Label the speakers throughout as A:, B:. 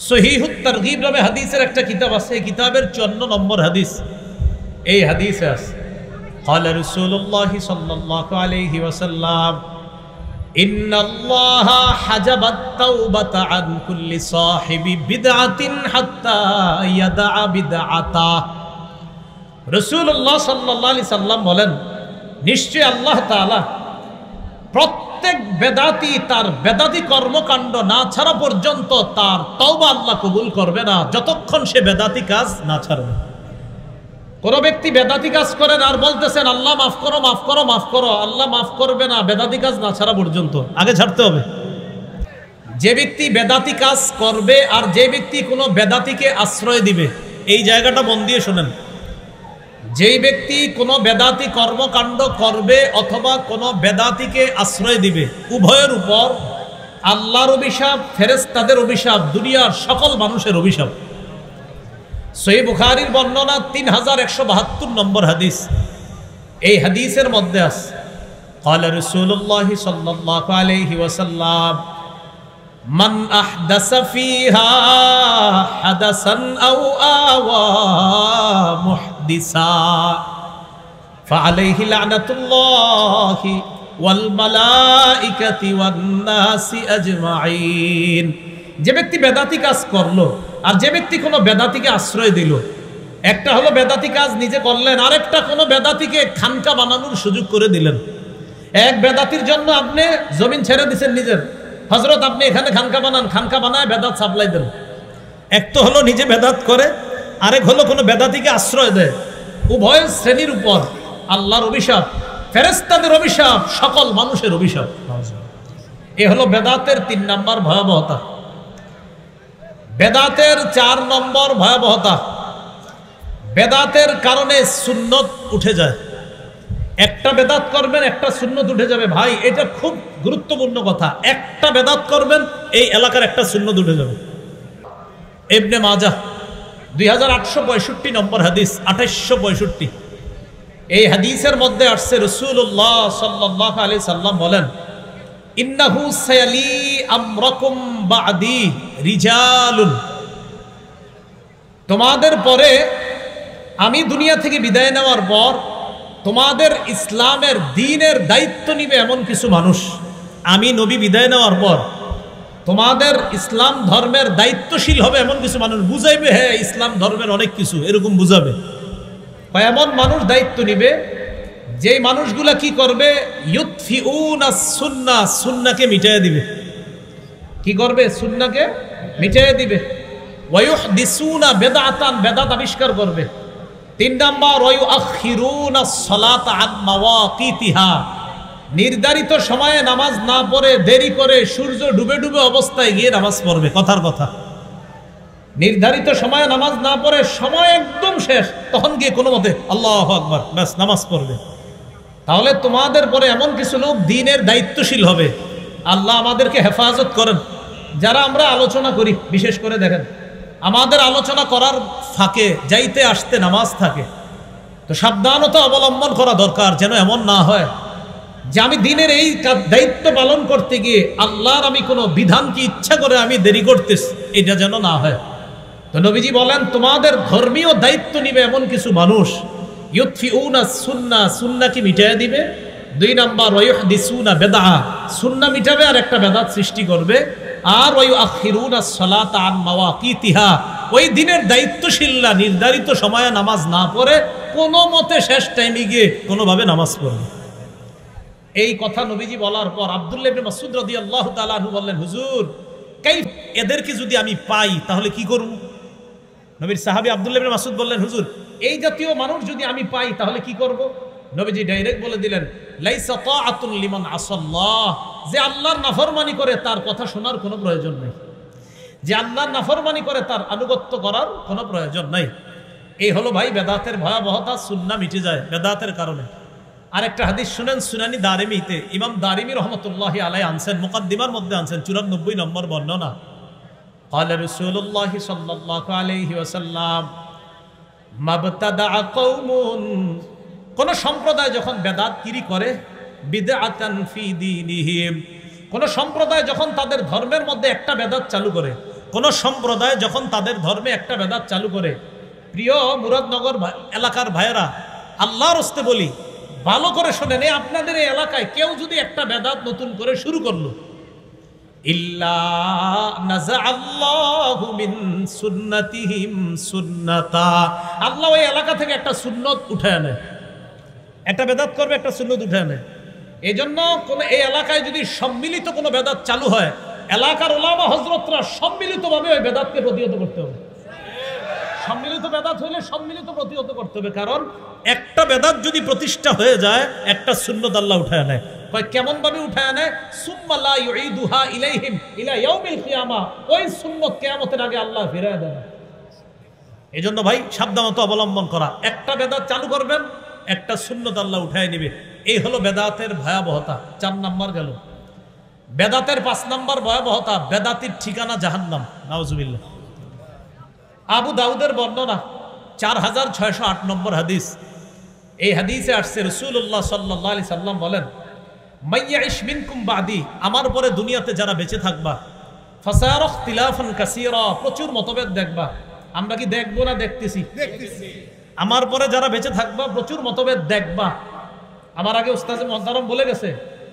A: সহিহুত তারগীব নামে হাদিসের একটা কিতাব আছে, এই কিতাবের 54 নম্বর হাদিস। এই হাদিসে আছে ক্বালা রাসূলুল্লাহ সাল্লাল্লাহু আলাইহি ওয়াসাল্লাম ইন্নাল্লাহা হাজাবাত তাওবাতা আন কুল্লি সাহিবি বিদআতিন হাত্তা ইয়াদা বিদআতা। রাসূলুল্লাহ সাল্লাল্লাহু আলাইহি সাল্লাম বলেন, নিশ্চয় আল্লাহ তাআলা প্রত্যেক বেদাতি তার বেদাতি কর্মকাণ্ড না ছাড়া পর্যন্ত তার তওবা আল্লাহ কবুল করবে না যতক্ষণ সে বেদাতি কাজ না ছাড়বে। কোন ব্যক্তি বেদাতি কাজ করেন আর বলতেছেন আল্লাহ মাফ করো মাফ করো মাফ করো, আল্লাহ মাফ করবে না বেদাতি কাজ না ছাড়া পর্যন্ত, আগে ছাড়তে হবে। যে ব্যক্তি বেদাতি কাজ করবে আর যে ব্যক্তি কোনো বেদাতিকে আশ্রয় দিবে, এই জায়গাটা মন দিয়ে শোনেন। যেই ব্যক্তি কোনো বেদাতি কর্মকাণ্ড করবে অথবা কোনো বেদাতিকে আশ্রয় দিবে, উভয়ের উপর আল্লাহর অভিশাপ, ফেরেশতাদের অভিশাপ, দুনিয়ার সকল মানুষের অভিশাপ। সহিহ বুখারীর বর্ণনা 3172 নম্বর হাদিস। এই হাদিসের মধ্যে আছে ক্বালা রাসূলুল্লাহ সাল্লাল্লাহু আলাইহি ওয়াসাল্লাম মান আহদাসা ফিহা হাদাসান আও আওয়া মুহদিসা ফাআলাইহি লানাতুল্লাহি ওয়াল মালাইকাতি ওয়ান নাসি আজমাইন। যে ব্যক্তি বেদাতি কাজ করলো আর যে ব্যক্তি কোনো বেদাতিকে আশ্রয় দিল, একটা হলো বেদাতি কাজ নিজে করলেন, আরেকটা কোনো বেদাতিকে খানকা বানানোর সুযোগ করে দিলেন। এক বেদাতির জন্য আপনি জমিন ছেড়ে দিচ্ছেন নিজের, হযরত আপনি এখানে খানকা বানান, খানকা বানায় বেদাত সাপ্লাই দেন। এক তো হলো নিজে বেদাত করে, আরেক হলো কোনো বেদাতিকে আশ্রয় দেয়। উভয় শ্রেণীর উপর আল্লাহর অভিশাপ, ফেরেশতাদের অভিশাপ, সকল মানুষের অভিশাপ। এ হলো বেদাতের 3 নম্বর ভয়াবহতা। বেদাতের 4 নম্বর ভয়াবহতা, বেদাতের কারণে সুন্নত উঠে যায়। একটা বেদাত করবেন একটা সুন্নত উঠে যাবে। ভাই এটা খুব গুরুত্বপূর্ণ কথা। একটা বেদাত করবেন এই এলাকার একটা সুন্নত উঠে যাবে। ইবনে মাজাহ 2865 নম্বর হাদিস, 2865। এই হাদিসের মধ্যে আসছে রাসূলুল্লাহ সাল্লাল্লাহু আলাইহি সাল্লাম বলেন, ইন্নাহু সায়ালি আমরাকুম বাদি রিজালুন, তোমাদের পরে আমি দুনিয়া থেকে বিদায় নেওয়ার পর তোমাদের ইসলামের দ্বীনের দায়িত্ব নিবে এমন কিছু মানুষ। আমি নবী বিদায় নেওয়ার পর তোমাদের ইসলাম ধর্মের দায়িত্বশীল হবে এমন কিছু মানুষ। বুঝাইবে হ্যাঁ ইসলাম ধর্মের অনেক কিছু, এরকম বুঝাবে। এমন মানুষ দায়িত্ব নিবে যেই মানুষগুলা কি করবে, ইউতফিউনা সুন্নাহ, সুন্নাহকে মিটাইয়া দিবে। কি করবে? সুন্নাহকে মিটাইয়া দিবে। ওয়ায়ুহদিসুনা বিদআতান, বিদআত আবিষ্কার করবে। 3 নাম্বার ওয়ায়ুআখিরুনা সলাতা আন মাওয়াকিতিহা, নির্ধারিত সময়ে নামাজ না পড়ে দেরি করে সূর্য ডুবে ডুবে অবস্থায় গিয়ে নামাজ পড়বে। কথার কথা, নির্ধারিত সময়ে নামাজ না পড়ে সময় একদম শেষ, তখন গিয়ে কোনো মতে আল্লাহু আকবার ব্যাস নামাজ পড়বে। তাহলে তোমাদের পরে এমন কিছু লোক দ্বীনের দায়িত্বশীল হবে। আল্লাহ আমাদেরকে হেফাজত করেন। যারা আমরা আলোচনা করি, বিশেষ করে দেখেন আমাদের আলোচনা করার ফাঁকে যাইতে আসতে নামাজ থাকে, তো সাবধানতা অবলম্বন করা দরকার, যেন এমন না হয় যে আমি দ্বীনের এই দায়িত্ব পালন করতে গিয়ে আল্লাহর আমি কোনো বিধানকে ইচ্ছা করে আমি দেরি করতেছি, এটা যেন না হয়। তো নবীজি বলেন তোমাদের ধর্মীয় দায়িত্ব নিবে এমন কিছু মানুষ, ইউতফিউনা সুন্নাহ, সুন্নাহকে মিটাইয়া দিবে। 2 নাম্বার ওয়ায়ুহদিসুনা বিদআ, সুন্নাহ মিটাবে আর একটা বেদাত সৃষ্টি করবে। আর ওয়ায়ুআখিরুনা সলাতা আন মাওয়াকিতিহা, ওই দিনের দায়িত্বশীলরা নির্ধারিত সময়ে নামাজ না পড়ে কোনো মতে শেষ টাইমে গিয়ে কোনোভাবে নামাজ পড়বে। এই কথা নবীজি বলার পর আব্দুল্লাহ ইবনে মাসউদ রাদিয়াল্লাহু তাআলা আনহু বললেন, হুজুর কাইফ, এদেরকে যদি আমি পাই তাহলে কি করব? নবীর সাহাবী আব্দুল্লাহ ইবনে মাসউদ বললেন, হুজুর এই জাতীয় মানুষ যদি আমি পাই তাহলে কি করব? নবীজি ডাইরেক্ট বলে দিলেন, লাইসা তাআতুন লিমান আসাল্লাহ, যে আল্লাহর নাফরমানি করে তার কথা শোনার কোনো প্রয়োজন নেই, যে আল্লাহর নাফরমানি করে তার আনুগত্য করার কোনো প্রয়োজন নাই। এই হলো ভাই বেদাতের ভয়াবহতা, সুন্নাহ মিটে যায় বেদাতের কারণে। আরেকটা হাদিস শুনেন, সুনানি দারিমিতে ইমাম দারিমি রহমতুল্লাহি আলাইহি আনছেন, মুকাদ্দিমার মধ্যে আনছেন 94 নম্বর বর্ণনা। ক্বালা রাসূলুল্লাহ সাল্লাল্লাহু আলাইহি ওয়াসাল্লাম মাবতাদা কওমুন, কোন সম্প্রদায় যখন বেদাতগিরি করে, বিদআতান ফি দীনিহিম, কোন সম্প্রদায় যখন তাদের ধর্মের মধ্যে একটা বেদাত চালু করে, কোন সম্প্রদায় যখন তাদের ধর্মে একটা বেদাত চালু করে, প্রিয় মুরাদনগর এলাকার ভাইয়েরা, আল্লাহর হস্তে বলি, ভালো করে শোনেন, আপনাদের এই এলাকায় কেউ যদি একটা বেদাত নতুন করে শুরু করলো, ইল্লা নাযাআল্লাহু মিন সুন্নাতিহিম সুন্নাতা, আল্লাহ ওই এলাকা থেকে একটা সুন্নত উঠে আনে। একটা বেদাত করবে, একটা সুন্নত উঠে আনে। এই জন্য কোন এই এলাকায় যদি সম্মিলিত কোনো বেদাত চালু হয়, এলাকার ওলামা হযরতরা সম্মিলিতভাবে ওই বেদাতকে প্রতিহত করতে হবে। সম্মিলিত বেদাত হইলে সম্মিলিত প্রতিহত করতে হবে, কারণ একটা বেদাত যদি প্রতিষ্ঠা হয়ে যায়, একটা সুন্নত আল্লাহ উঠায় নেয়। কেমন ভাবে উঠায় নেয়? সুম্মা লা ইউঈদুহা ইলাইহিম ইলা ইয়াউমিল কিয়ামা, ওই সুন্নত কিয়ামতের আগে আল্লাহ ফিরায় দেন। এজন্য ভাই সাবধানতা অবলম্বন করা, একটা বেদাত চালু করবেন, একটা সুন্নত আল্লাহ উঠায় নেবে। এই হলো বেদাতের ভয়াবহতা। 4 নাম্বার গেল। বেদাতের 5 নাম্বার ভয়াবহতা, বেদাতির ঠিকানা জাহান্নাম। নাউজুবিল্লাহ। আবু দাউদের বর্ণনা 4608 নম্বর হাদিস। এই হাদিসে আসছে রাসূলুল্লাহ সাল্লাল্লাহু আলাইহি সাল্লাম বলেন, মাইয়াইশ মিনকুম বাদি, আমার পরে দুনিয়াতে যারা বেঁচে থাকবা, ফাসারা ইখতিলাফান কাসীরা, প্রচুর মতভেদ দেখবা। আমরা কি দেখবো না দেখতেছি? আমার পরে যারা বেঁচে থাকবা প্রচুর মতভেদ দেখবা। আমার আগে উস্তাদ মুহতারাম বলে গেছে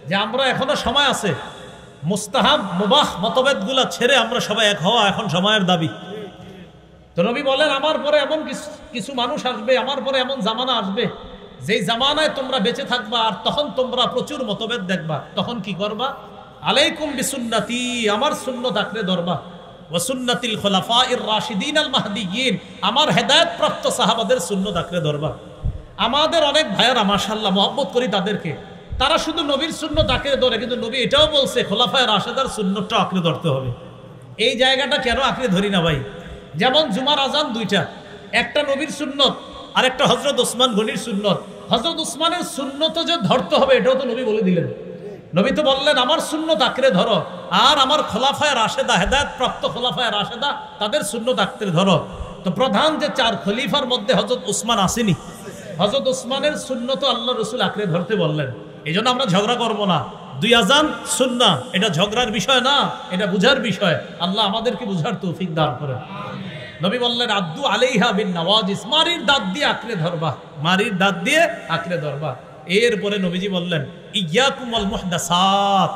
A: যে আমরা এখনো সময় আছে, মুস্তাহাব মুবাহ মতভেদগুলো ছেড়ে আমরা সবাই এক হওয়া এখন সময়ের দাবি। তো নবী বলেন, আমার পরে এমন কিছু মানুষ আসবে, আমার পরে এমন জামানা আসবে, যেই জামানায় তোমরা বেঁচে থাকবা, আর তখন তোমরা প্রচুর মতভেদ দেখবা। তখন কি করবা? আলাইকুম বিসুন্নতি, আমার সুন্নাত আঁকড়ে ধরবা, ওয়া সুন্নাতিল খুলাফাইর রাশিদিন আল মাহদিয়িন, আমার হেদায়েত প্রাপ্ত সাহাবাদের সুন্নাত আঁকড়ে ধরবা। আমাদের অনেক ভাইয়েরা মাশাআল্লাহ মহব্বত করি তাদেরকে, তারা শুধু নবীর সুন্নাত আঁকড়ে ধরে, কিন্তু নবী এটাও বলছে খোলাফায়ে রাশেদার সুন্নাতটা আঁকড়ে ধরতে হবে। এই জায়গাটা কেন আঁকড়ে ধরি না ভাই? যেমন জুমার আজান দুইটা, একটা নবীর সুন্নত আর একটা হযরত ওসমান গনির সুন্নত। হযরত ওসমানের সুন্নত যে ধরতে হবে, এটাও তো নবী বলে দিলেন। নবী তো বললেন আমার সুন্নত আঁকড়ে ধরো, আর আমার খোলাফায়ে রাশেদা, হেদায়েত প্রাপ্ত খোলাফায়ে রাশেদা, তাদের সুন্নত আঁকড়ে ধরো। তো প্রধান যে 4 খলিফার মধ্যে হযরত ওসমান আসেনি, হযরত ওসমানের সুন্নত আল্লাহ রাসূল আঁকড়ে ধরতে বললেন। এই জন্য আমরা ঝগড়া করবো না। 2 আজান সুন্নাহ, এটা ঝগড়ার বিষয় না, এটা বুঝার বিষয়। আল্লাহ আমাদেরকে বুঝার তৌফিক দান করেন। নবী বললেন, আদ্দু আলাইহা বিন নওয়াজিস, মারির দাঁত দিয়ে আঁকড়ে ধরবা, মারির দাঁত দিয়ে আঁকড়ে ধরবা। এরপরে নবীজি বললেন, ইয়াকুম ওয়াল মুহদাসাত,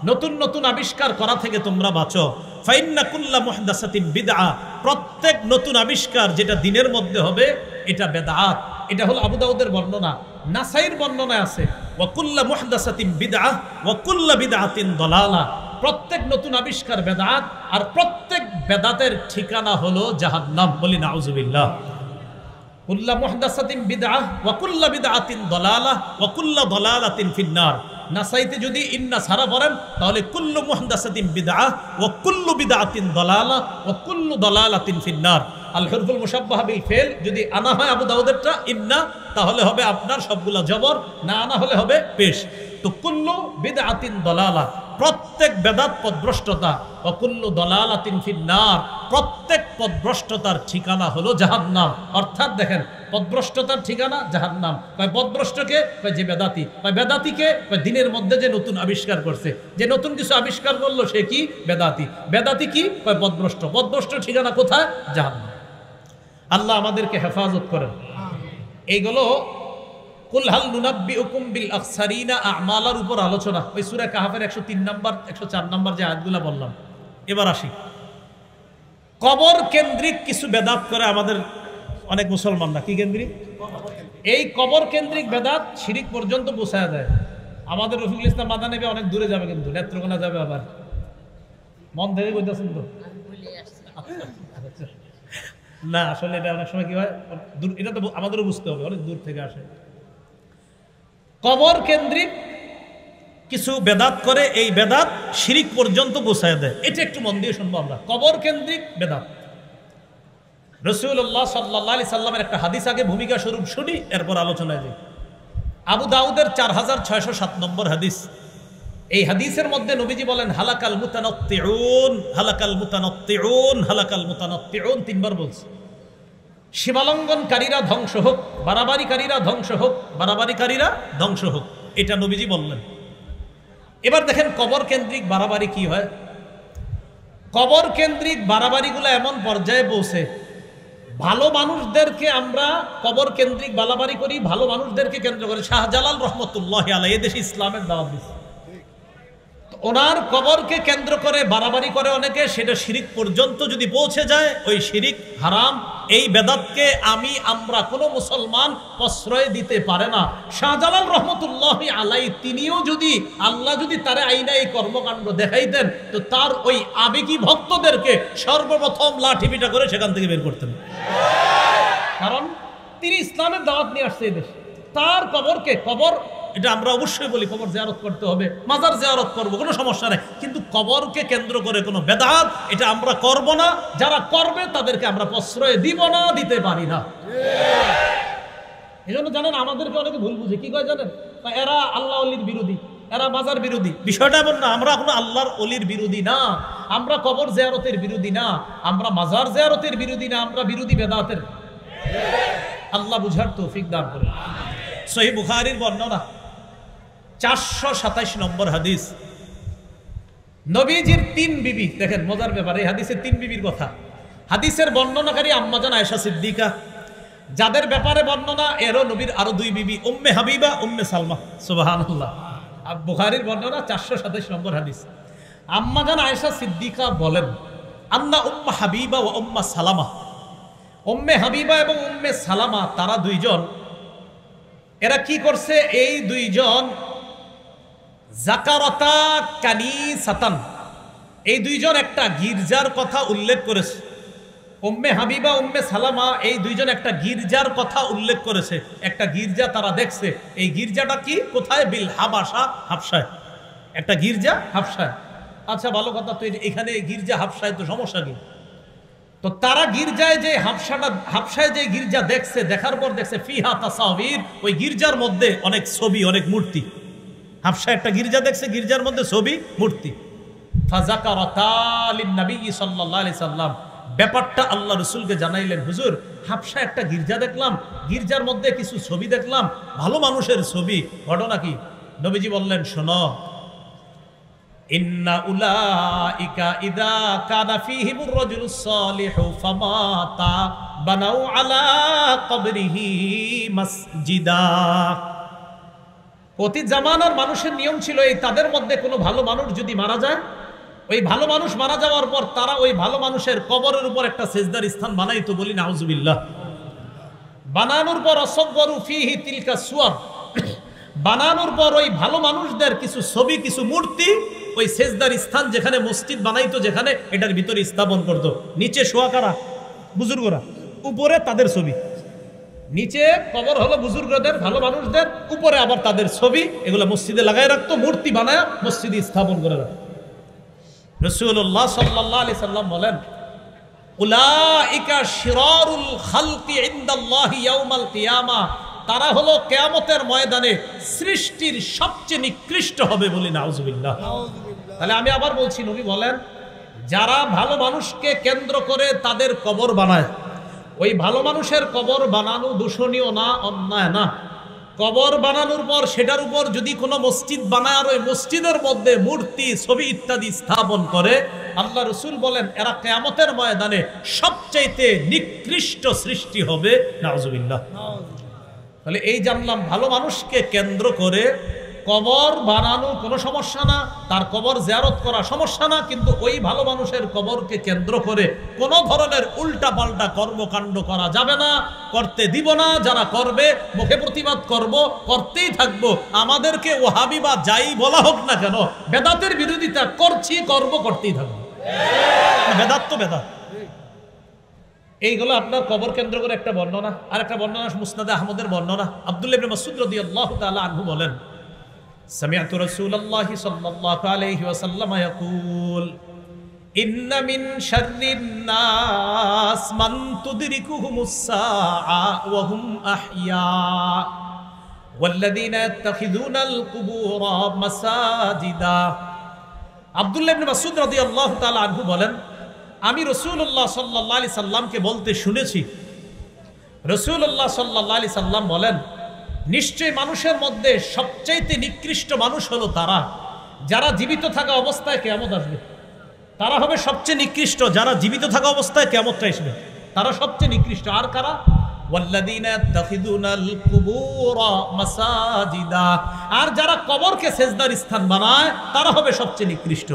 A: নতুন নতুন আবিষ্কার করা থেকে তোমরা বাঁচো। ফাইন্না কুল্লা মুহদাসাতিন বিদআ, প্রত্যেক নতুন আবিষ্কার যেটা দিনের মধ্যে হবে এটা বেদাত। এটা হলো আবু দাউদের বর্ণনা। নাসাইর বর্ণনায় আছে, ওয়া কুল্লা মুহদাসাতিন বিদআ ওয়া কুল্লা বিদআতিন দালালা, প্রত্যেক নতুন আবিষ্কার বেদাত, আর প্রত্যেক বেদাতের ঠিকানা হলো জাহান্নাম। বলি নাউজুবিল্লাহ। কুল্লা মুহদাসাতিন বিদআহ ওয়া কুল্লা বিদআতিন দালালাহ ওয়া কুল্লা দালালাতিন ফিন্নার। নাসাইতে যদি ইন্না সারা পড়েন তাহলে কুল্লু মুহদাসাতিন বিদআহ ওয়া কুল্লু বিদআতিন দালালাহ ওয়া কুল্লু দালালাতিন ফিন্নার। আল হুরফুল মুশাব্বাহা বিল ফিল যদি আনা হয় আবু দাউদেরটা ইন্না, তাহলে হবে আপনার সবগুলা জবর, না আনা হলে হবে পেশ। তো কুল্লু বিদআতিন দালালাহ, প্রত্যেক বেদাত পথভ্রষ্টতা, ওয়া কুল্লু দালালাতিন ফিন্নার, প্রত্যেক পথভ্রষ্টতার ঠিকানা হলো জাহান্নাম। অর্থাৎ দেখেন, পথভ্রষ্টতার ঠিকানা জাহান্নাম। কয় পথভ্রষ্টকে? কয় যে বেদাতি। কয় বেদাতিকে? কয় দিনের মধ্যে যে নতুন আবিষ্কার করছে, যে নতুন কিছু আবিষ্কার করলো সে কি? বেদাতি। বেদাতি কি? কয় পথভ্রষ্ট। পথভ্রষ্ট ঠিকানা কোথায়? জাহান্নাম। আল্লাহ আমাদেরকে হেফাজত করেন। এইগুলো কুল হাল নুনাব্বিউকুম বিল আখসারিনা আমালার উপর আলোচনা, ওই সূরা কাহফের 103 নম্বর 104 নম্বর যে আয়াতগুলো বললাম। এবার আসি, কবর কেন্দ্রিক কিছু বেদাত করে আমাদের অনেক মুসলমানরা। কি কেন্দ্রিক? এই কবর কেন্দ্রিক বেদাত শিরিক পর্যন্ত পৌঁছায় যায়। আমাদের রফিকুল ইসলাম মাদানী অনেক দূরে যাবে, কিন্তু নেত্রকোনা যাবে। আবার মন থেকে বলতেছেন তো না, আসলে এটা অনেক সময় কি হয়, এটা তো আমাদেরও বুঝতে হবে, অনেক দূর থেকে আসে। কবর কেন্দ্রিক কিছু বেদাত করে, এই বেদাত শিরিক পর্যন্ত পৌঁছায় দেয়। এটা একটু মন দিয়ে শুনবো আমরা। কবর কেন্দ্রিক বেদাত, রাসূলুল্লাহ সাল্লাল্লাহু আলাইহি সাল্লামের একটা হাদিস আগে ভূমিকা স্বরূপ শুনি, এরপর আলোচনায় যাই। আবু দাউদের 4607 নম্বর হাদিস। এই হাদিসের মধ্যে নবীজি বলেন, হালাকাল মুতানাত্তিউন, হালাকাল মুতানাত্তিউন, হালাকাল মুতানাত্তিউন, 3 বার বলছে। সীমালঙ্ঘনকারীরা ধ্বংস হোক, বাড়াবাড়িকারীরা ধ্বংস হোক, বাড়াবাড়িকারীরা ধ্বংস হোক, এটা নবীজি বললেন। এবার দেখেন কবর কেন্দ্রিক বাড়াবাড়ি কি হয়। কবর কেন্দ্রিক বাড়াবাড়িগুলো এমন পর্যায়ে পৌঁছে, ভালো মানুষদেরকে আমরা কবর কেন্দ্রিক বাড়াবাড়ি করি, ভালো মানুষদেরকে কেন্দ্র করে। শাহজালাল রহমতুল্লাহ আলাইহি এদেশে ইসলামের দাওয়াত দিচ্ছে, ওনার কবরকে কেন্দ্র করে বাড়াবাড়ি করে অনেকে, সেটা শিরিক পর্যন্ত যদি পৌঁছে যায়, ওই শিরিক হারাম। এই বেদাতকে আমরা কোনো মুসলমান প্রশ্রয় দিতে পারে না। শাহজালাল রহমতুল্লাহ আলাইহি তিনিও যদি আল্লাহ যদি তারে আইনা এই কর্মকাণ্ড দেখাইতেন, তো তার ওই আবেগী ভক্তদেরকে সর্বপ্রথম লাঠি পিটা করে সেখান থেকে বের করতেন, কারণ তিনি ইসলামের দাওয়াত নিয়ে আসছে এই দেশে। তার কবরকে, কবর এটা আমরা অবশ্যই বলি কবর জিয়ারত করতে হবে, মাজার জিয়ারত করব, কোনো সমস্যা নেই, কিন্তু কবরকে কেন্দ্র করে কোনো বেদাত এটা আমরা করব না। যারা করবে তাদেরকে আমরা প্রশ্রয় দিব না, দিতে পারি না। এই জন্য জানেন আমাদেরকে অনেকে ভুল বুঝে, কি কয় জানেন, এরা আল্লাহ ওলির বিরোধী, এরা মাজার বিরোধী। বিষয়টা এমন না, আমরা কোনো আল্লাহর ওলির বিরোধী না, আমরা কবর জিয়ারতের বিরোধী না, আমরা মাজার জিয়ারতের বিরোধী না, আমরা বিরোধী বেদাতের। আল্লাহ বুঝার তৌফিক দান করেন। সহিহ বুখারীর বর্ণনা 427 নম্বর হাদিস। নবীজির 3 বিবি, দেখেন মজার ব্যাপার, এই হাদিসে 3 বিবির কথা। হাদিসের বর্ণনাকারী আম্মাজান আয়েশা সিদ্দিকা, যাদের ব্যাপারে বর্ণনা এরও নবীর আরো 2 বিবি, উম্মে হাবিবা, উম্মে সালমা। সুবহানাল্লাহ। বুখারীর বর্ণনা 427 নম্বর হাদিস। আম্মাজান আয়েশা সিদ্দিকা বলেন, আন্না উম্মে হাবিবা ওয়া উম্মে সালামা, উম্মে হাবিবা এবং উম্মে সালামা তারা দুইজন, এরা কি করছে, এই দুইজন জাকারাতা কানিসাতান, এই দুইজন একটা গির্জার কথা উল্লেখ করেছে। উম্মে হাবিবা উম্মে সালামা এই দুইজন একটা গির্জার কথা উল্লেখ করেছে, একটা গির্জা তারা দেখছে। এই গির্জাটা কি, কোথায়, বিল হাবাসা, হাবশায়, একটা গির্জা হাবশায়। আচ্ছা ভালো কথা, তো এখানে গির্জা হাবশায়, তো সমস্যা কি? তো তারা গির্জায় যে হাবশায় যে গির্জা দেখছে, দেখার পর দেখছে ফিহা তাসাবির, ওই গির্জার মধ্যে অনেক ছবি, অনেক মূর্তি। হাবশায় একটা গির্জা দেখছে, গির্জার মধ্যে ছবি, মূর্তি। ফাযাকারাতা লিন-নবী সাল্লাল্লাহু আলাইহি সাল্লাম, ব্যাপারটা আল্লাহ রাসূলকে জানাইলেন, হুজুর হাবশায় একটা গির্জা দেখলাম, গির্জার মধ্যে কিছু ছবি দেখলাম, ভালো মানুষের ছবি, ঘটনা কি? নবীজি বললেন, শোনো, ইন্না উলাইকা ইযা কানা ফীহিমুর রাজুলুস সালিহু ফামাতা বানাউ আলা কবরিহি মাসজিদা। অতীত জামানার মানুষের নিয়ম ছিল, এই তাদের মধ্যে কোনো ভালো মানুষ যদি মারা যায়, ওই ভালো মানুষ মারা যাওয়ার পর তারা ওই ভালো মানুষের কবরের উপর একটা সেজদার স্থান বানাইতো, বলি নাউজুবিল্লাহ। বানানোর পর অসগরু ফীহি তিলকা সুওয়ার, বানানোর পর ওই ভালো মানুষদের কিছু ছবি, কিছু মূর্তি ওই সেজদার স্থান যেখানে মসজিদ বানাইতো, যেখানে এটার ভিতরে স্থাপন করতো। নিচে শোয়া কারা? বুজুর্গরা, উপরে তাদের ছবি। নিচে কবর হলো বুজুর্গদের, ভালো মানুষদের, উপরে আবার তাদের ছবি, এগুলো মসজিদে লাগাই রাখতো, মূর্তি বানায় মসজিদে স্থাপন করে রাখতো। রাসূলুল্লাহ সাল্লাল্লাহু আলাইহি সাল্লাম বলেন, উলাইকা শিরারুল খালকি ইনদাল্লাহি ইয়াউমাল কিয়ামা, তারা হলো কিয়ামতের ময়দানে সৃষ্টির সবচেয়ে নিকৃষ্ট হবে, বলি নাউজুবিল্লাহ। তাহলে আমি আবার বলছি, নবী বলেন, যারা ভালো মানুষকে কেন্দ্র করে তাদের কবর বানায়, ওই ভালো মানুষের কবর বানানো দূষণীয় না, অন্যায় না। কবর বানানোর পর সেটার উপর যদি কোনো মসজিদ বানায়, আর ওই মসজিদের মধ্যে মূর্তি, ছবি ইত্যাদি স্থাপন করে, আল্লাহ রাসূল বলেন এরা কিয়ামতের ময়দানে সবচাইতে নিকৃষ্ট সৃষ্টি হবে, নাউজুবিল্লাহ। তাহলে এই জানলাম, ভালো মানুষকে কেন্দ্র করে কবর বানানো কোনো সমস্যা না, তার কবর জিয়ারত করা সমস্যা না, কিন্তু ওই ভালো মানুষের কবরকে কেন্দ্র করে কোনো ধরনের উল্টা পাল্টা কর্মকাণ্ড করা যাবে না, করতে দিব না। যারা করবে মুখে প্রতিবাদ করব, করতেই থাকবো। আমাদেরকে ওয়াহাবি বা যাই বলা হোক না কেন, বেদাতের বিরোধিতা করছি, করব, করতেই থাকবো। বেদাত তো বেদাত। এইগুলো আপনার কবর কেন্দ্র করে একটা বর্ণনা। আর একটা বর্ণনা মুসনাদে আহমদের বর্ণনা। আব্দুল্লাহ ইবনে মাসউদ রাদিয়াল্লাহু তাআলা আনহু বলেন, সামি'তু রাসূলুল্লাহি সাল্লাল্লাহু আলাইহি ওয়াসাল্লাম ইয়াকুল, ইন্না মিন শাররিন নাস মান তুদরিকুহুমুস সাআ ওয়া হুম আহইয়া ওয়াল্লাযীনা ইয়াত্তাখিযুনাল কুবুরা মাসাজিদা। আব্দুল্লাহ ইবনে মাসউদ রাদিয়াল্লাহু তাআলা আনহু বলেন, আমি রাসূলুল্লাহ সাল্লাল্লাহু আলাইহি সাল্লামকে বলতে শুনেছি, রাসূলুল্লাহ সাল্লাল্লাহু আলাইহি সাল্লাম বলেন, নিশ্চয় মানুষের মধ্যে সবচাইতে নিকৃষ্ট মানুষ হলো তারা যারা জীবিত থাকা অবস্থায় কিয়ামত আসবে। তারা হবে সবচেয়ে নিকৃষ্ট যারা জীবিত থাকা অবস্থায় কিয়ামতটা আসবে, তারা সবচেয়ে নিকৃষ্ট। আর কারা? ওয়াল্লাযীনা ইয়াত্তাখিযুনাল কুবুরা মাসাজিদা, আর যারা কবরকে সেজদার স্থান বানায় তারা হবে সবচেয়ে নিকৃষ্ট।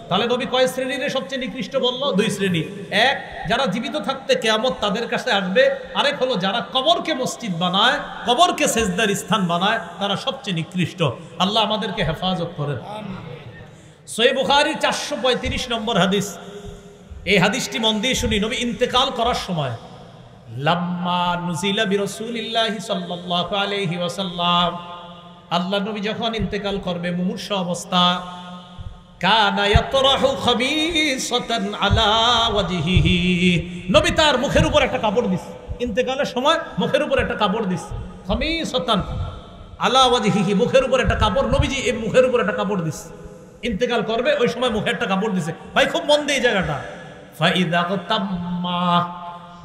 A: তাহলে নবী কয় শ্রেণীর সবচেয়ে নিকৃষ্ট বলল? দুই শ্রেণী। এক, যারা জীবিত থাকতে কিয়ামত তাদের কাছে আসবে। আরেক হলো যারা কবরকে মসজিদ বানায়, কবরকে সেজদার স্থান বানায়, তারা সবচেয়ে নিকৃষ্ট। আল্লাহ আমাদেরকে হেফাজত করেন। সহিহ বুখারীর 435 নম্বর হাদিস। এই হাদিসটি মন দিয়ে শুনি। নবী ইন্তেকাল করার সময় লাম্মা নুজিলা বিরাসূলিল্লাহি সাল্লাল্লাহু আলাইহি ওয়াসাল্লাম, আল্লাহ নবী যখন ইন্তেকাল করবে মুমূর্ষ অবস্থা, কানা ইয়াতরাহু খাবিসাতান আলা ওয়াজহিহি, নবী তার মুখের উপর একটা কাপড় দিস। ইন্তেকালের সময় মুখের উপর একটা কাপড় দিস। খামিসাতান আলা ওয়াজহিহি, মুখের উপর একটা কাপড়, নবীজি এই মুখের উপর একটা কাপড় দিস। ইন্তেকাল করবে ওই সময় মুখে একটা কাপড় দিছে। ভাই খুব মন দিয়ে এই জায়গাটা। ফাইদা তাম্মা,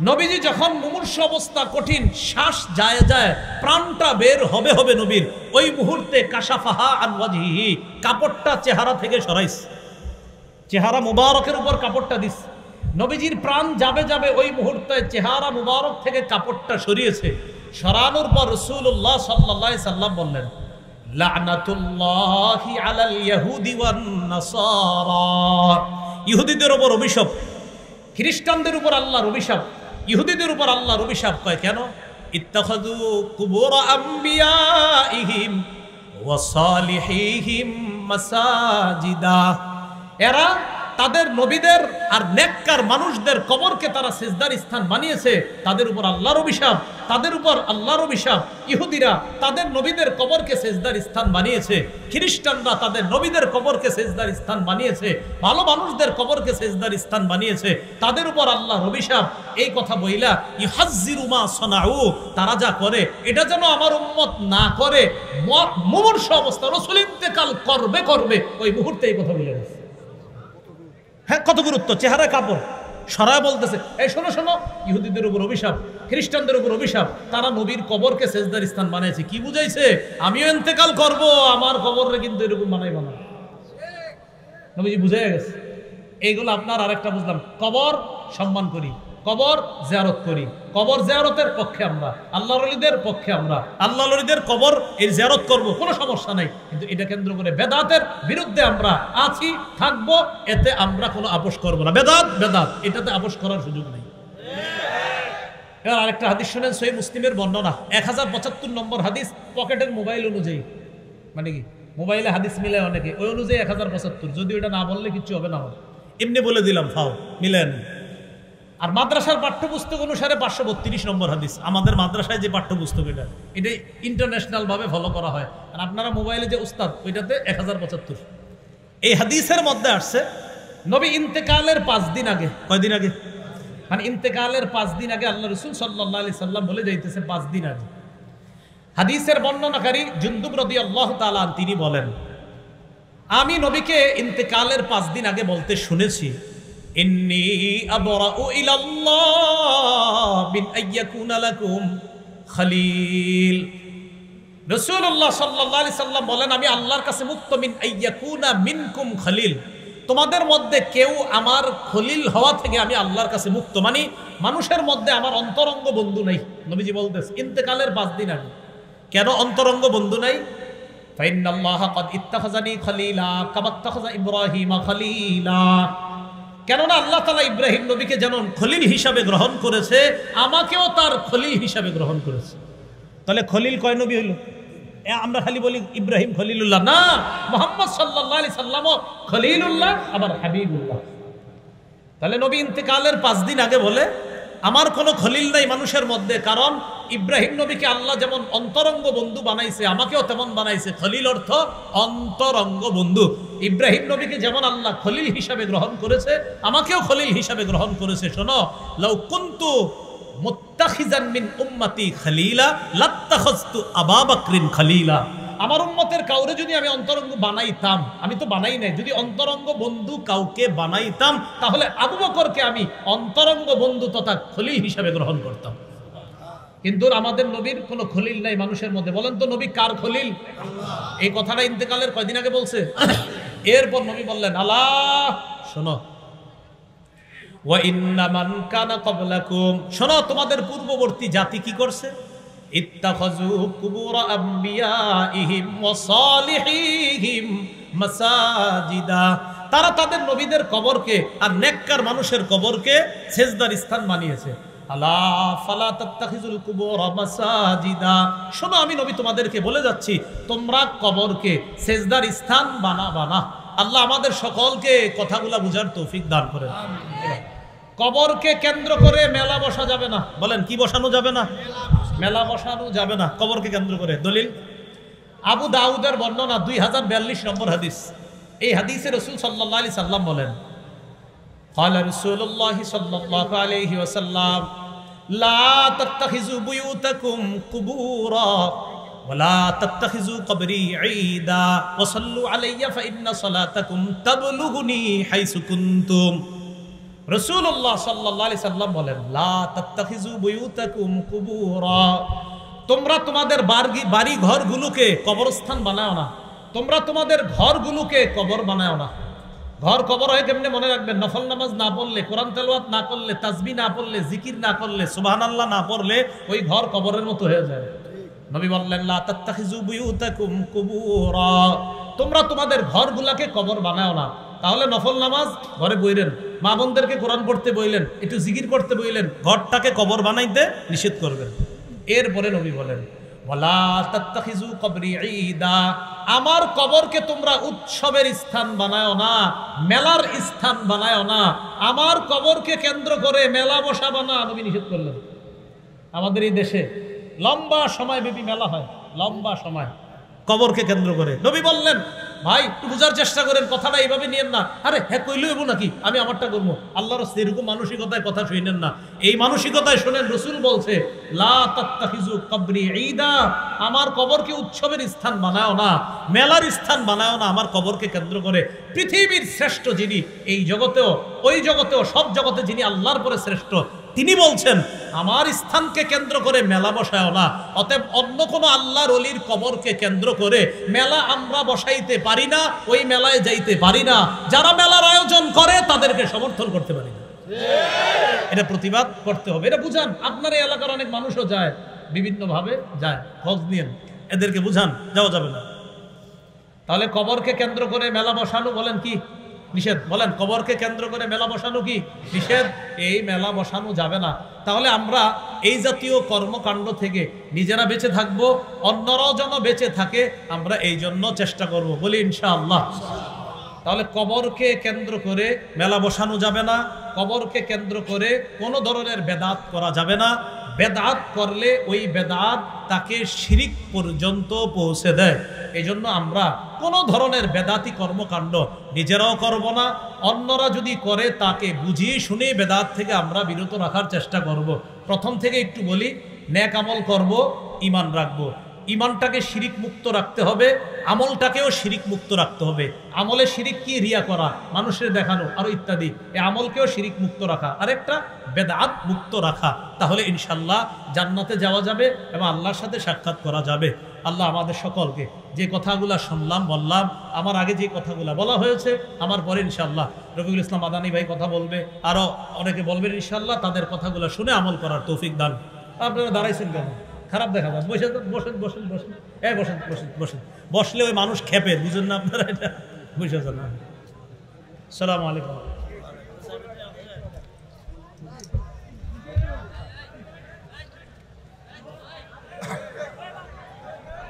A: নবীজি যখন মুমূর্ষ অবস্থা, কঠিন শ্বাস যায় যায়, প্রাণটা বের হবে হবে নবীর, ওই মুহূর্তে কাশাফাহা আন ওয়াজহিহি, কাপড়টা চেহারা থেকে সরাইস। চেহারা মুবারকের উপর কাপড়টা দিস। নবীজির প্রাণ যাবে যাবে ওই মুহূর্তে চেহারা মুবারক থেকে কাপড়টা সরিয়েছে। সরানোর পর রাসূলুল্লাহ সাল্লাল্লাহু আলাইহি সাল্লাম বললেন, লা'নাতুল্লাহি আলাল ইয়াহুদি ওয়ান নাসারা, ইহুদিদের উপর অভিশাপ, খ্রিস্টানদের উপর আল্লাহর অভিশাপ, ইহুদিদের উপর আল্লাহর অভিশাপ। কয় কেন? ইত্তাখাযু কুবুর আমবিয়াইহিম ওয়া সালিহিহিম মাসাজিদা, এরা তাদের নবীদের আর নেককার মানুষদের কবরকে তারা সিজদার স্থান বানিয়েছে, তাদের উপর আল্লাহর অভিশাপ, তাদের উপর আল্লাহর অভিশাপ। ইহুদিরা তাদের নবীদের কবরকে সিজদার স্থান বানিয়েছে, খ্রিস্টানরা তাদের নবীদের কবরকে সিজদার স্থান বানিয়েছে, ভালো মানুষদের কবরকে সিজদার স্থান বানিয়েছে, তাদের উপর আল্লাহর অভিশাপ। এই কথা বইলা ইউহাজ্জিরু মা সানাউ, তারা যা করে এটা যেন আমার উম্মত না করে। মুমূর্ষ অবস্থা, রাসূল ইন্তেকাল করবে করবে ওই মুহূর্তে এই কথা বলে গেছে। হ্যাঁ, কত গুরুত্ব। চেহারা কাপড় সরায় বলতেছে, এই শোনো শোনো, ইহুদিদের উপর অভিশাপ, খ্রিস্টানদের উপর অভিশাপ, তারা নবীর কবরকে সেজদার স্থান বানাইছে। কি বুঝাইছে? আমিও ইন্তেকাল করব, আমার কবরে কিন্তু এরকম বানাইব না। নবীজি বুঝাই গেছে। এইগুলো আপনার আরেকটা বুঝলাম, কবর সম্মান করি, কবর জিয়ারত করি, কবর জিয়ারতের পক্ষে আমরা, আল্লাহর ওলিদের পক্ষে আমরা, আল্লাহর ওলিদের কবর এর জিয়ারত করব, কোনো সমস্যা নাই। কিন্তু এটা কেন্দ্র করে বেদাতের বিরুদ্ধে আমরা আছি, থাকবো, এতে আমরা কোনো আপোষ করব না। বেদাত বেদাত, এটাতে আপোষ করার সুযোগ নেই। এবার আরেকটা হাদিস শুনেন, সহিহ মুসলিমের বর্ণনা 1075 নম্বর হাদিস, পকেটের মোবাইল অনুযায়ী, মানে কি মোবাইলে হাদিস মিলায় অনেকে, ওই অনুযায়ী 1075, যদি ওটা না বললে কিছু হবে না, এমনি বলে দিলাম, ফাও মিলায় নেই। আর মাদ্রাসার পাঠ্যপুস্তক অনুসারে 532 নম্বর হাদিস। আমাদের মাদ্রাসায় যে পাঠ্যপুস্তক এটা ইন্টারন্যাশনাল ভাবে ফলো করা হয়, আর আপনারা মোবাইলে যে উস্তাদ ওইটাতে 1075। এই হাদিসের মধ্যে আসছে নবী ইন্তেকালের 5 দিন আগে, কয়দিন আগে, মানে ইন্তেকালের 5 দিন আগে আল্লাহ রাসূল সাল্লাল্লাহু আলাইহি সাল্লাম বলে যাইতেছে 5 দিন আগে। হাদিসের বর্ণনাকারী জুনদুব রাদিয়াল্লাহু তাআলা তিনি বলেন, আমি নবীকে ইন্তেকালের 5 দিন আগে বলতে শুনেছি, ইন্নী আবরাউ ইলাল্লাহ বিন আইয়াকুনা লাকুম খলিল। রাসূলুল্লাহ সাল্লাল্লাহু আলাইহি সাল্লাম বলেন, আমি আল্লাহর কাছে মুক্ত, মিন আইয়াকুনা মিনকুম খলিল, তোমাদের মধ্যে কেউ আমার খলিল হওয়া থেকে আমি আল্লাহর কাছে মুক্ত, মানে মানুষের মধ্যে আমার অন্তরঙ্গ বন্ধু নাই। নবীজি বলতেছে ইন্তেকালের 5 দিন আগে। কেন অন্তরঙ্গ বন্ধু নাই? ফাইন্নাল্লাহা ক্বাদ ইত্তাখাযানি খলিলা কামা ইত্তাখাযা ইব্রাহিমা খলিলা, কেননা আল্লাহ তাআলা ইব্রাহিম নবীকে যেমন খলিল হিসাবে গ্রহণ করেছে, আমাকেও তার খলিল হিসাবে গ্রহণ করেছে। তাহলে খলিল কয় নবী হইল? আমরা খালি বলি ইব্রাহিম খলিলুল্লাহ, না, মুহাম্মদ সাল্লাল্লাহু আলাইহি সাল্লামও খলিলুল্লাহ, আবার হাবিবুল্লাহ। তাহলে নবী ইন্তেকালের 5 দিন আগে বলে আমার কোনো খলিল নাই মানুষের মধ্যে, কারণ ইব্রাহিম নবীকে আল্লাহ যেমন অন্তরঙ্গ বন্ধু বানাইছে, আমাকেও তেমন বানাইছে। খলিল অর্থ অন্তরঙ্গ বন্ধু। ইব্রাহিম নবীকে যেমন আল্লাহ খলিল হিসাবে গ্রহণ করেছে, আমাকেও খলিল হিসাবে গ্রহণ করেছে। শোনো, লাউ কুনতু মুত্তাখিজান মিন উম্মতি খলিলা লাত্তাখাযতু আবু বকরিন খলিলা, আমার উম্মতের কাউরে যদি আমি অন্তরঙ্গ বানাইতাম, আমি তো বানাই নাই, যদি অন্তরঙ্গ বন্ধু কাউকে বানাইতাম তাহলে আবু বকরকে আমি অন্তরঙ্গ বন্ধু তথা খলিল হিসাবে গ্রহণ করতাম। কিন্তু আমাদের নবীর কোনো খলিল নাই মানুষের মধ্যে। বলেন তো নবী কার খলিল? এই কথাটা ইন্তেকালের কয়দিন আগে বলছে। এরপর নবী বললেন, আল্লাহ শোনো, ওয়া ইন্না মান কানা ক্বাবলাকুম, শোনো তোমাদের পূর্ববর্তী জাতি কি করছে, ইত্তাখাযু কুবুর আমবিয়াইহিম ওয়া সালিহিহিম মাসাজিদা, তারা তাদের নবীদের কবরকে আর নেককার মানুষের কবরকে সেজদার স্থান বানিয়েছে। আলা ফালা তাত্তাখিজুল কুবুর মাসাজিদা, শোনো আমি নবী তোমাদেরকে বলে যাচ্ছি তোমরা কবরকে সেজদার স্থান বানাবা না। আল্লাহ আমাদের সকলকে কথাগুলা বুঝার তৌফিক দান করেন। কবরকে কেন্দ্র করে মেলা বসা যাবে না। বলেন কি বসানো যাবে না? মেলা বসানো যাবে না কবরকে কেন্দ্র করে। দলিল আবু দাউদের বর্ণনা 2042 নম্বর হাদিস। এই হাদিসে রাসূল সাল্লাল্লাহু আলাইহি সাল্লাম বলেন, ক্বালা রাসূলুল্লাহ সাল্লাল্লাহু আলাইহি ওয়াসাল্লাম লা তাত্তাখিযু বুয়ুতাকুম কুবুরা ওয়া লা তাত্তাখিযু কবরি ঈদা ওয়া সাল্লু আলাইয়া ফা ইন্না সালাতাকুম তাবলুগুনি হাইসু কুনতুম। রাসূলুল্লাহ সাল্লাল্লাহু আলাইহি সাল্লাম বলেন, লা তাত্তাখিযু বুয়ুতাকুম কুবুরা, তোমরা তোমাদের বাড়ি ঘরগুলোকে কবরস্থান বানাও না। তোমরা তোমাদের ঘরগুলোকে কবর বানাও না। ঘর কবর হয় কেমনে মনে রাখবেন, নফল নামাজ না পড়লে, কোরআন তেলাওয়াত না করলে, তাসবিহ না পড়লে, জিকির না করলে, সুবহানাল্লাহ না পড়লে ওই ঘর কবরের মতো হয়ে যায়। নবী বললেন লা তাত্তাখিযু বুয়ুতাকুম কুবুরা, তোমরা তোমাদের ঘরগুলোকে কবর বানাও না। তাহলে নফল নামাজ ঘরে বইলেন, মা বোনদেরকে কোরআন পড়তে বইলেন, একটু জিকির করতে বইলেন, ঘরটাকে কবর বানাইতে নিষেধ করবেন। এরপরে নবী বলেন ওয়ালা তাত্তাখিযু কবরি ঈদা, আমার কবরকে তোমরা উৎসবের স্থান বানায়ো না, মেলার স্থান বানায়ো না। আমার কবরকে কেন্দ্র করে মেলা বসাবো না, নবী নিষেধ করলেন। আমাদের এই দেশে লম্বা সময় ব্যাপী মেলা হয়, লম্বা সময় কবরকে কেন্দ্র করে। নবী বললেন ভাই একটু বোঝার চেষ্টা করেন, কথাটা এইভাবে নিয়েন না, আরে হ্যাঁ কইলেও এবো নাকি আমি আমারটা করবো। আল্লাহর রাসূল এরকম মানসিকতায় কথা শুনেন না। এই মানসিকতায় শোনেন রাসূল বলছে লা তাত্তাখিযু কবরি ঈদা, আমার কবরকে উৎসবের স্থান বানাও না, মেলার স্থান বানাও না। আমার কবরকে কেন্দ্র করে পৃথিবীর শ্রেষ্ঠ যিনি, এই জগতেও ওই জগতেও সব জগতে যিনি আল্লাহর পরে শ্রেষ্ঠ, তিনি বলছেন আমার স্থানকে কেন্দ্র করে মেলা বসায় না। অতএব অন্য কোনো আল্লাহর ওলির কবরকে কেন্দ্র করে মেলা আমরা বসাইতে পারি না, ওই মেলায় যাইতে পারি না। যারা মেলার আয়োজন করে তাদেরকে সমর্থন করতে পারি না। এটা প্রতিবাদ করতে হবে, এটা বুঝান। আপনার এই এলাকার অনেক মানুষও যায়, বিভিন্নভাবে যায়, খোঁজ নিয়েন, এদেরকে বুঝান যাওয়া যাবে না। তাহলে কবরকে কেন্দ্র করে মেলা বসানো বলেন কি নিষেধ? বলেন কবরকে কেন্দ্র করে মেলা বসানো কি নিষেধ? এই মেলা বসানো যাবে না। তাহলে আমরা এই জাতীয় কর্মকাণ্ড থেকে নিজেরা বেঁচে থাকব, অন্যরাও যেন বেঁচে থাকে, আমরা এই জন্য চেষ্টা করব, বলি ইনশাআল্লাহ। তাহলে কবরকে কেন্দ্র করে মেলা বসানো যাবে না, কবরকে কেন্দ্র করে কোনো ধরনের বেদাত করা যাবে না। বেদাত করলে ওই বেদাত তাকে শিরিক পর্যন্ত পৌঁছে দেয়। এই জন্য আমরা কোনো ধরনের বেদাতি কর্মকাণ্ড নিজেরাও করব না, অন্যরা যদি করে তাকে বুঝিয়ে শুনে বেদাত থেকে আমরা বিরত রাখার চেষ্টা করব। প্রথম থেকে একটু বলি, নেক আমল করব, ঈমান রাখবো। ঈমানটাকে শিরিক মুক্ত রাখতে হবে, আমলটাকেও শিরিক মুক্ত রাখতে হবে। আমলে শিরিক কি? রিয়া করা, মানুষের দেখানো, আরো ইত্যাদি। এই আমলকেও শিরিক মুক্ত রাখা, আরেকটা বেদাত মুক্ত রাখা। তাহলে ইনশাল্লাহ জান্নাতে যাওয়া যাবে এবং আল্লাহর সাথে সাক্ষাৎ করা যাবে। আল্লাহ আমাদের সকলকে যে কথাগুলা শুনলাম বললাম, আমার আগে যে কথাগুলা বলা হয়েছে, আমার পরে ইনশাল্লাহ রফিকুল ইসলাম মাদানী ভাই কথা বলবে, আরো অনেকে বলবেন ইনশাল্লাহ। তাদের কথাগুলা শুনে আমল করার তৌফিক দান। আপনারা দাঁড়াইছেন কেন? খারাপ দেখা যায়। বসে বসেন বসেন বসেন, বসেন বসেন বসেন। বসলে ওই মানুষ খেপে, বুঝেন না আপনারা? এটা বুঝেছেন না? আসসালামু আলাইকুম।